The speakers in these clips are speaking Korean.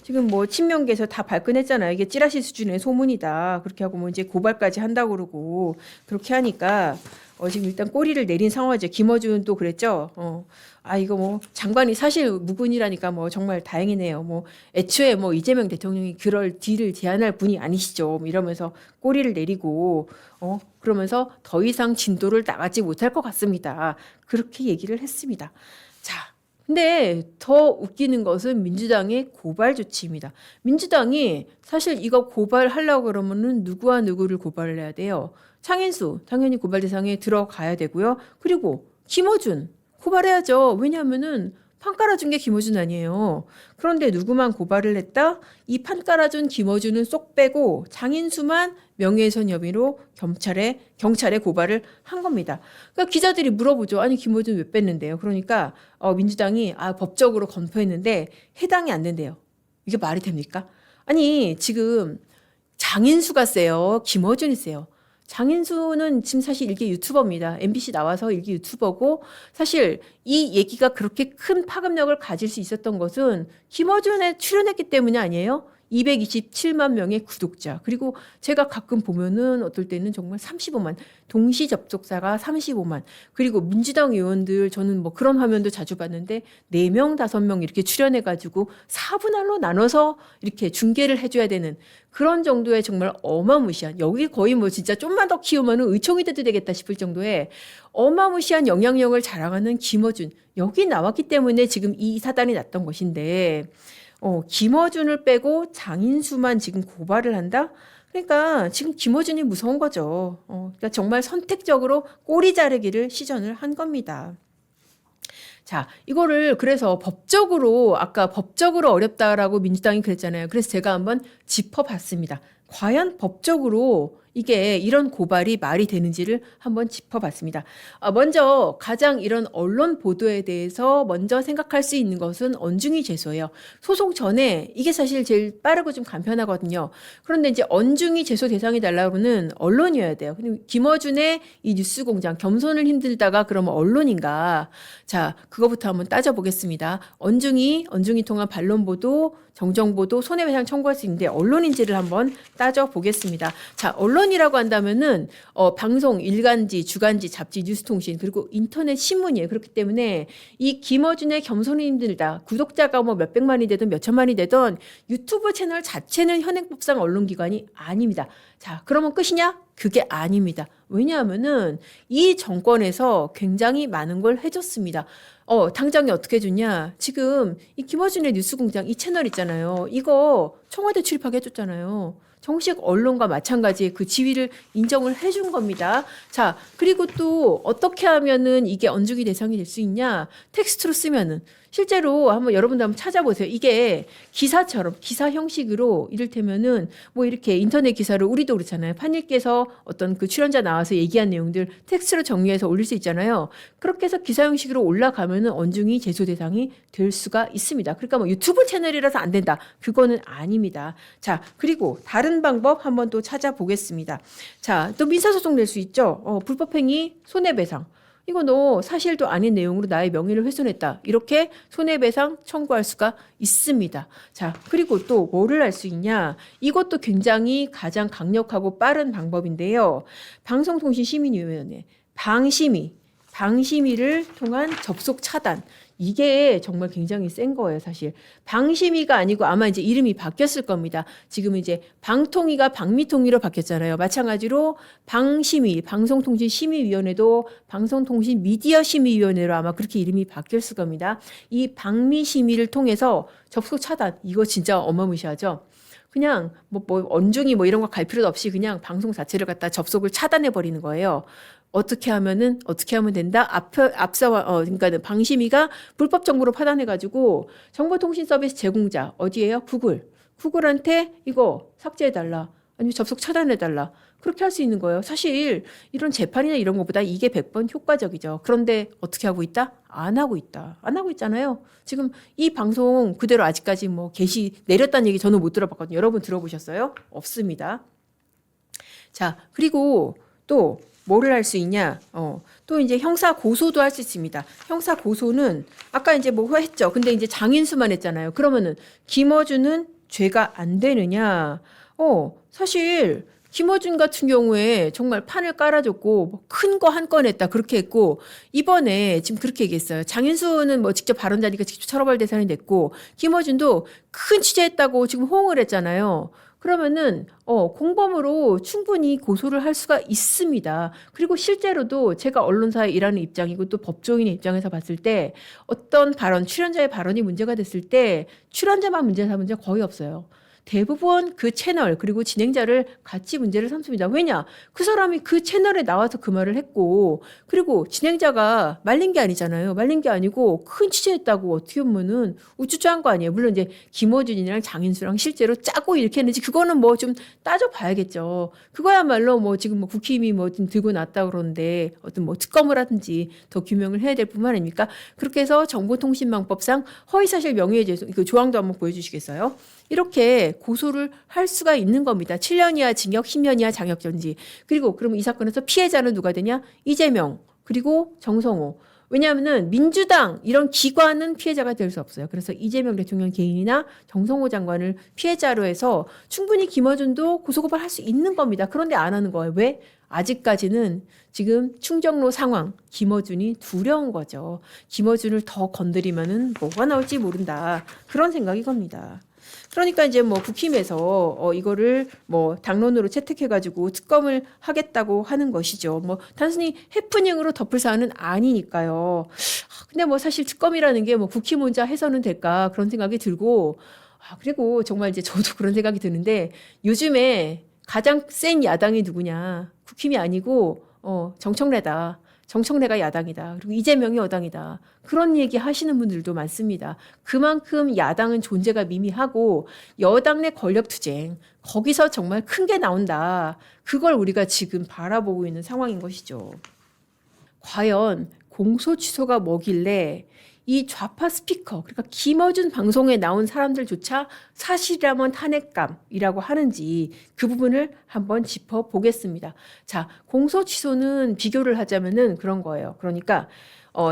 지금 뭐 친명계에서 다 발끈했잖아요. 이게 찌라시 수준의 소문이다. 그렇게 하고 뭐 이제 고발까지 한다고 그러고 그렇게 하니까 지금 일단 꼬리를 내린 상황이죠. 김어준 또 그랬죠. 이거 뭐 장관이 사실 무근이라니까 뭐 정말 다행이네요. 뭐 애초에 뭐 이재명 대통령이 그럴 딜을 제안할 분이 아니시죠. 뭐 이러면서 꼬리를 내리고 그러면서 더 이상 진도를 나가지 못할 것 같습니다. 그렇게 얘기를 했습니다. 자, 근데 더 웃기는 것은 민주당의 고발 조치입니다. 민주당이 사실 이거 고발하려고 그러면은 누구와 누구를 고발을 해야 돼요? 창인수 당연히 고발 대상에 들어가야 되고요. 그리고 김어준 고발해야죠. 왜냐하면은 판 깔아준 게 김어준 아니에요. 그런데 누구만 고발을 했다? 이 판 깔아준 김어준은 쏙 빼고 장인수만 명예훼손 혐의로 경찰에 고발을 한 겁니다. 그러니까 기자들이 물어보죠. 아니 김어준 왜 뺐는데요? 그러니까 민주당이 법적으로 검토했는데 해당이 안 된대요. 이게 말이 됩니까? 아니 지금 장인수가 세요. 김어준이 세요. 장인수는 지금 사실 일개 유튜버입니다. MBC 나와서 일개 유튜버고 사실 이 얘기가 그렇게 큰 파급력을 가질 수 있었던 것은 김어준에 출연했기 때문이 아니에요. 227만 명의 구독자. 그리고 제가 가끔 보면은 어떨 때는 정말 35만, 동시 접속자가 35만. 그리고 민주당 의원들 저는 뭐 그런 화면도 자주 봤는데 4명, 5명 이렇게 출연해가지고 4분할로 나눠서 이렇게 중계를 해줘야 되는 그런 정도의 정말 어마무시한, 여기 거의 뭐 진짜 좀만 더 키우면은 의총이 돼도 되겠다 싶을 정도의 어마무시한 영향력을 자랑하는 김어준. 여기 나왔기 때문에 지금 이 사단이 났던 것인데, 김어준을 빼고 장인수만 지금 고발을 한다? 그러니까 지금 김어준이 무서운 거죠. 그러니까 정말 선택적으로 꼬리 자르기를 시전을 한 겁니다. 자, 이거를 그래서 아까 법적으로 어렵다라고 민주당이 그랬잖아요. 그래서 제가 한번 짚어봤습니다. 과연 법적으로 이게 이런 고발이 말이 되는지를 한번 짚어봤습니다. 먼저 가장 이런 언론 보도에 대해서 먼저 생각할 수 있는 것은 언중이 제소예요. 소송 전에 이게 사실 제일 빠르고 좀 간편하거든요. 그런데 이제 언중이 제소 대상이 달라고는 언론이어야 돼요. 근데 김어준의 이 뉴스공장 겸손을 힘들다가 그러면 언론인가? 자, 그거부터 한번 따져보겠습니다. 언중이 통한 반론보도, 정정보도, 손해배상 청구할 수 있는데 언론인지를 한번 따져보겠습니다. 자, 언론이라고 한다면은 방송, 일간지, 주간지, 잡지, 뉴스통신 그리고 인터넷 신문이에요. 그렇기 때문에 이 김어준의 겸손이 힘들다. 구독자가 뭐 몇백만이 되든 몇천만이 되든 유튜브 채널 자체는 현행법상 언론기관이 아닙니다. 자, 그러면 끝이냐? 그게 아닙니다. 왜냐하면은 이 정권에서 굉장히 많은 걸 해줬습니다. 당장에 어떻게 해줬냐? 지금 이 김어준의 뉴스공장 이 채널 있잖아요. 이거 청와대 출입하게 해줬잖아요. 정식 언론과 마찬가지의 그 지위를 인정을 해준 겁니다. 자, 그리고 또 어떻게 하면은 이게 언중이 대상이 될 수 있냐? 텍스트로 쓰면은 실제로 여러분도 한번 찾아보세요. 이게 기사처럼 기사 형식으로 이를테면은 뭐 이렇게 인터넷 기사를 우리도 그렇잖아요. 판일께서 어떤 그 출연자 나와서 얘기한 내용들 텍스트로 정리해서 올릴 수 있잖아요. 그렇게 해서 기사 형식으로 올라가면은 언중이 제소 대상이 될 수가 있습니다. 그러니까 뭐 유튜브 채널이라서 안 된다. 그거는 아닙니다. 자, 그리고 다른 방법 한번 또 찾아보겠습니다. 자, 또 민사소송 낼 수 있죠. 불법행위 손해배상. 이거 너 사실도 아닌 내용으로 나의 명예를 훼손했다. 이렇게 손해배상 청구할 수가 있습니다. 자, 그리고 또 뭐를 할 수 있냐? 이것도 굉장히 가장 강력하고 빠른 방법인데요. 방송통신시민위원회, 방심위를 통한 접속 차단. 이게 정말 굉장히 센 거예요, 사실. 방심위가 아니고 아마 이제 이름이 바뀌었을 겁니다. 지금 이제 방통위가 방미통위로 바뀌었잖아요. 마찬가지로 방심위, 방송통신심의위원회도 방송통신미디어심의위원회로 아마 그렇게 이름이 바뀌었을 겁니다. 이 방미심의를 통해서 접속 차단, 이거 진짜 어마무시하죠. 그냥 언중이 이런 거 갈 필요도 없이 그냥 방송 자체를 갖다 접속을 차단해 버리는 거예요. 어떻게 하면 된다? 그러니까 방심위가 불법 정보로 파단해가지고 정보통신 서비스 제공자, 어디예요? 구글한테 이거 삭제해달라. 아니면 접속 차단해달라. 그렇게 할 수 있는 거예요. 사실 이런 재판이나 이런 것보다 이게 100번 효과적이죠. 그런데 어떻게 하고 있다? 안 하고 있잖아요. 지금 이 방송 그대로 아직까지 게시 내렸다는 얘기 저는 못 들어봤거든요. 여러분 들어보셨어요? 없습니다. 자, 그리고 또 뭐를 할 수 있냐? 또 이제 형사 고소도 할 수 있습니다. 형사 고소는 아까 이제 했죠. 근데 이제 장인수만 했잖아요. 그러면은 김어준은 죄가 안 되느냐? 사실 김어준 같은 경우에 정말 판을 깔아줬고 뭐 큰 거 한 건 했다 그렇게 했고 이번에 지금 그렇게 얘기했어요. 장인수는 뭐 직접 발언자니까 직접 처벌 대상이 됐고 김어준도 큰 취재했다고 지금 호응을 했잖아요. 그러면은 공범으로 충분히 고소를 할 수가 있습니다. 그리고 실제로도 제가 언론사에 일하는 입장이고 또 법조인의 입장에서 봤을 때 어떤 발언, 출연자의 발언이 문제가 됐을 때 출연자만 문제 삼은 적 거의 없어요. 대부분 그 채널 그리고 진행자를 같이 문제를 삼습니다. 왜냐? 그 사람이 그 채널에 나와서 그 말을 했고 그리고 진행자가 말린 게 아니잖아요. 말린 게 아니고 큰 취재했다고 어떻게 보면은 우쭈쭈한 거 아니에요. 물론 이제 김어준이랑 장인수랑 실제로 짜고 이렇게 했는지 그거는 뭐 좀 따져봐야겠죠. 그거야말로 뭐 지금 뭐 국힘이 뭐 좀 들고 났다 그러는데 어떤 뭐 특검을 하든지 더 규명을 해야 될 뿐만 아닙니까? 그렇게 해서 정보통신망법상 허위사실 명예훼손 그 조항도 한번 보여주시겠어요? 이렇게 고소를 할 수가 있는 겁니다. 7년 이하 징역, 10년 이하 장역전지. 그리고 그럼 이 사건에서 피해자는 누가 되냐? 이재명 그리고 정성호. 왜냐하면은 민주당 이런 기관은 피해자가 될 수 없어요. 그래서 이재명 대통령 개인이나 정성호 장관을 피해자로 해서 충분히 김어준도 고소고발할 수 있는 겁니다. 그런데 안 하는 거예요. 왜? 아직까지는 지금 충정로 상황, 김어준이 두려운 거죠. 김어준을 더 건드리면은 뭐가 나올지 모른다. 그런 생각이 겁니다. 그러니까 이제 뭐 국힘에서 이거를 뭐 당론으로 채택해가지고 특검을 하겠다고 하는 것이죠. 뭐 단순히 해프닝으로 덮을 사안은 아니니까요. 근데 뭐 사실 특검이라는 게 뭐 국힘 혼자 해서는 될까 그런 생각이 들고 그리고 정말 이제 저도 그런 생각이 드는데 요즘에 가장 센 야당이 누구냐? 국힘이 아니고 정청래다. 정청래가 야당이다. 그리고 이재명이 여당이다. 그런 얘기 하시는 분들도 많습니다. 그만큼 야당은 존재가 미미하고 여당 내 권력투쟁 거기서 정말 큰 게 나온다. 그걸 우리가 지금 바라보고 있는 상황인 것이죠. 과연 공소 취소가 뭐길래 이 좌파 스피커 그러니까 김어준 방송에 나온 사람들조차 사실이라면 탄핵감이라고 하는지 그 부분을 한번 짚어보겠습니다. 자, 공소 취소는 비교를 하자면은 그런 거예요. 그러니까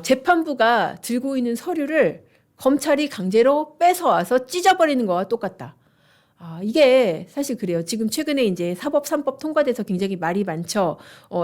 재판부가 들고 있는 서류를 검찰이 강제로 뺏어와서 찢어버리는 거와 똑같다. 이게 사실 그래요. 지금 최근에 이제 사법 3법 통과돼서 굉장히 말이 많죠.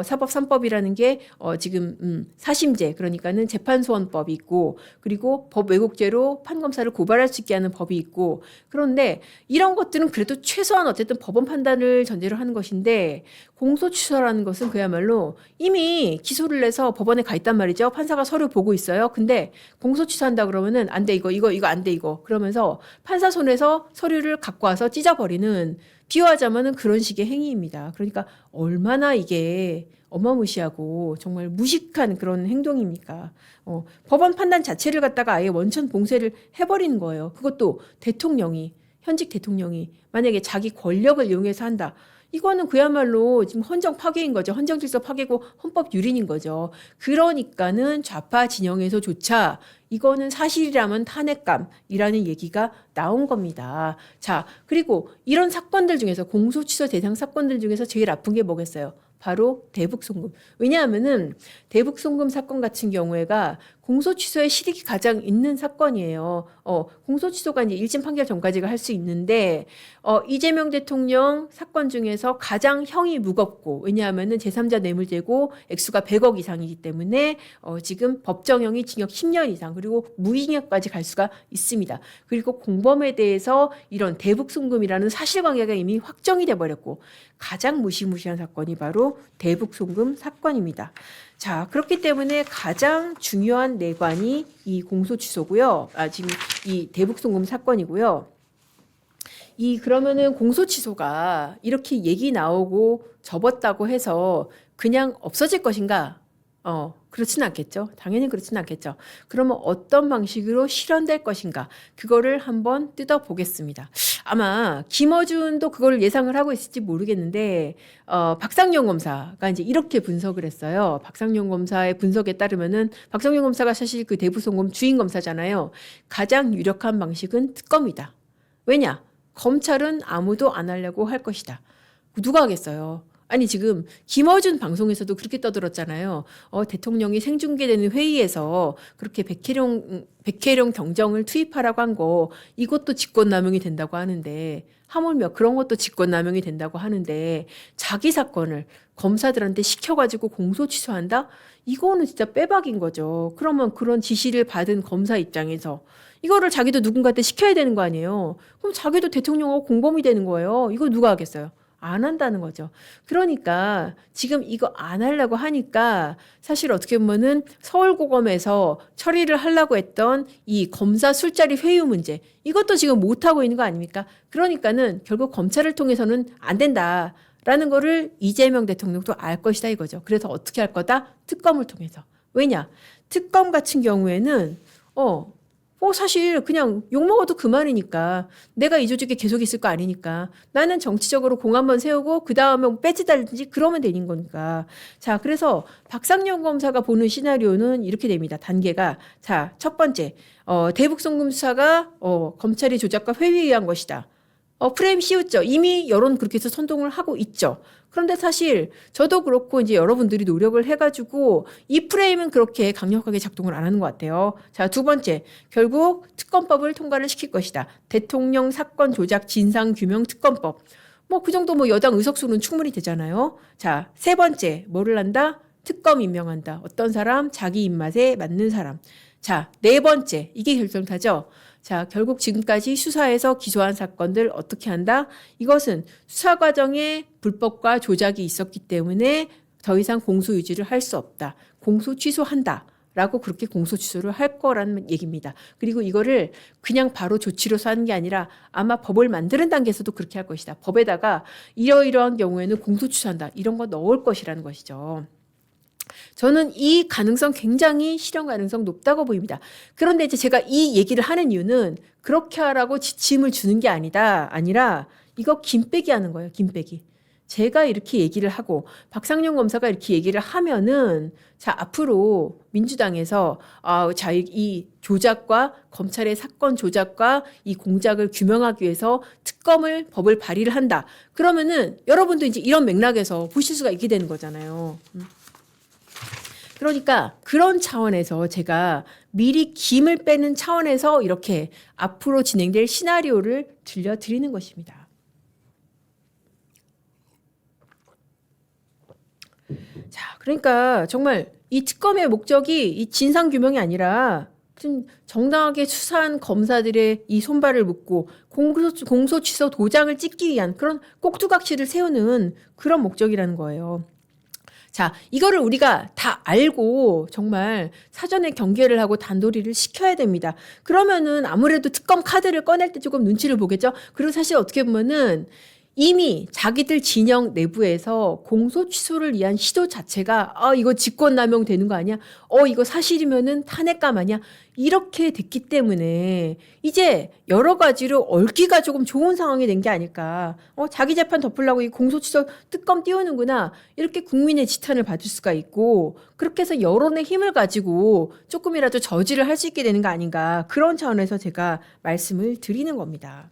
사법 3법이라는 게 지금 사심제 그러니까는 재판소원법이 있고 그리고 법 왜곡죄로 판검사를 고발할 수 있게 하는 법이 있고 그런데 이런 것들은 그래도 최소한 어쨌든 법원 판단을 전제로 하는 것인데 공소 취소라는 것은 그야말로 이미 기소를 해서 법원에 가 있단 말이죠. 판사가 서류 보고 있어요. 근데 공소 취소한다 그러면은 안 돼 이거 안 돼 이거 그러면서 판사 손에서 서류를 갖고 와서 찢어버리는 비유하자면은 그런 식의 행위입니다. 그러니까 얼마나 이게 어마무시하고 정말 무식한 그런 행동입니까? 법원 판단 자체를 갖다가 아예 원천 봉쇄를 해버리는 거예요. 그것도 대통령이 현직 대통령이 만약에 자기 권력을 이용해서 한다. 이거는 그야말로 지금 헌정 파괴인 거죠. 헌정 질서 파괴고 헌법 유린인 거죠. 그러니까는 좌파 진영에서조차 이거는 사실이라면 탄핵감이라는 얘기가 나온 겁니다. 자, 그리고 이런 사건들 중에서 공소 취소 대상 사건들 중에서 제일 아픈 게 뭐겠어요? 바로 대북송금. 왜냐하면은 대북송금 사건 같은 경우에가 공소 취소의 실익이 가장 있는 사건이에요. 공소 취소가 이제 1심 판결 전까지가 할 수 있는데 이재명 대통령 사건 중에서 가장 형이 무겁고 왜냐하면은 제3자 뇌물죄고 액수가 100억 이상이기 때문에 지금 법정형이 징역 10년 이상 그리고 무기징역까지 갈 수가 있습니다. 그리고 공범에 대해서 이런 대북송금이라는 사실관계가 이미 확정이 돼 버렸고 가장 무시무시한 사건이 바로 대북송금 사건입니다. 자, 그렇기 때문에 가장 중요한 내관이 이 공소 취소고요. 지금 이 대북송금 사건이고요. 그러면은 공소 취소가 이렇게 얘기 나오고 접었다고 해서 그냥 없어질 것인가? 그렇지는 않겠죠. 당연히 그렇지는 않겠죠. 그러면 어떤 방식으로 실현될 것인가? 그거를 한번 뜯어보겠습니다. 아마 김어준도 그걸 예상을 하고 있을지 모르겠는데 박상용 검사가 이제 이렇게 분석을 했어요. 박상용 검사의 분석에 따르면은 박상용 검사가 사실 그 대북송금 주인 검사잖아요. 가장 유력한 방식은 특검이다. 왜냐? 검찰은 아무도 안 하려고 할 것이다. 누가 하겠어요? 아니 지금 김어준 방송에서도 그렇게 떠들었잖아요. 대통령이 생중계되는 회의에서 그렇게 백혜령 경정을 투입하라고 한 거 이것도 직권남용이 된다고 하는데 하물며 그런 것도 직권남용이 된다고 하는데 자기 사건을 검사들한테 시켜가지고 공소 취소한다? 이거는 진짜 빼박인 거죠. 그러면 그런 지시를 받은 검사 입장에서 이거를 자기도 누군가한테 시켜야 되는 거 아니에요. 그럼 자기도 대통령하고 공범이 되는 거예요. 이거 누가 하겠어요? 안 한다는 거죠. 그러니까 지금 이거 안 하려고 하니까 사실 어떻게 보면은 서울고검에서 처리를 하려고 했던 이 검사 술자리 회유 문제 이것도 지금 못 하고 있는 거 아닙니까? 그러니까는 결국 검찰을 통해서는 안 된다라는 거를 이재명 대통령도 알 것이다 이거죠. 그래서 어떻게 할 거다? 특검을 통해서. 왜냐? 특검 같은 경우에는 사실 그냥 욕먹어도 그만이니까 내가 이 조직에 계속 있을 거 아니니까 나는 정치적으로 공 한번 세우고 그 다음에 배지 달든지 그러면 되는 거니까. 자, 그래서 박상현 검사가 보는 시나리오는 이렇게 됩니다. 단계가 자, 첫 번째 대북송금 수사가 검찰이 조작과 회유에 의한 것이다. 프레임 씌웠죠. 이미 여론 그렇게 해서 선동을 하고 있죠. 그런데 사실 저도 그렇고 이제 여러분들이 노력을 해가지고 이 프레임은 그렇게 강력하게 작동을 안 하는 것 같아요. 자, 두 번째, 결국 특검법을 통과를 시킬 것이다. 대통령 사건 조작 진상규명 특검법. 그 정도 여당 의석수는 충분히 되잖아요. 자, 세 번째, 뭐를 한다? 특검 임명한다. 어떤 사람? 자기 입맛에 맞는 사람. 자, 네 번째, 이게 결정타죠. 자, 결국 지금까지 수사에서 기소한 사건들 어떻게 한다? 이것은 수사 과정에 불법과 조작이 있었기 때문에 더 이상 공소 유지를 할 수 없다. 공소 취소한다. 라고 그렇게 공소 취소를 할 거라는 얘기입니다. 그리고 이거를 그냥 바로 조치로서 하는 게 아니라 아마 법을 만드는 단계에서도 그렇게 할 것이다. 법에다가 이러이러한 경우에는 공소 취소한다. 이런 거 넣을 것이라는 것이죠. 저는 이 가능성 굉장히 실현 가능성 높다고 보입니다. 그런데 이제 제가 이 얘기를 하는 이유는 그렇게 하라고 지침을 주는 게 아니라 이거 김빼기 하는 거예요. 김빼기. 제가 이렇게 얘기를 하고 박상현 검사가 이렇게 얘기를 하면은 자, 앞으로 민주당에서 이 조작과 검찰의 사건 조작과 이 공작을 규명하기 위해서 특검을 법을 발의를 한다. 그러면은 여러분도 이제 이런 맥락에서 보실 수가 있게 되는 거잖아요. 그러니까 그런 차원에서 제가 미리 김을 빼는 차원에서 이렇게 앞으로 진행될 시나리오를 들려드리는 것입니다. 자, 그러니까 정말 이 특검의 목적이 이 진상규명이 아니라 좀 정당하게 수사한 검사들의 이 손발을 묶고 공소 취소 도장을 찍기 위한 그런 꼭두각시를 세우는 그런 목적이라는 거예요. 자, 이거를 우리가 다 알고 정말 사전에 경계를 하고 단도리를 시켜야 됩니다. 그러면은 아무래도 특검 카드를 꺼낼 때 조금 눈치를 보겠죠. 그리고 사실 어떻게 보면은 이미 자기들 진영 내부에서 공소 취소를 위한 시도 자체가 이거 직권남용 되는 거 아니야? 이거 사실이면은 탄핵감 아니야? 이렇게 됐기 때문에 이제 여러 가지로 얽기가 조금 좋은 상황이 된 게 아닐까. 자기 재판 덮으려고 이 공소 취소 특검 띄우는구나. 이렇게 국민의 지탄을 받을 수가 있고 그렇게 해서 여론의 힘을 가지고 조금이라도 저지를 할 수 있게 되는 거 아닌가. 그런 차원에서 제가 말씀을 드리는 겁니다.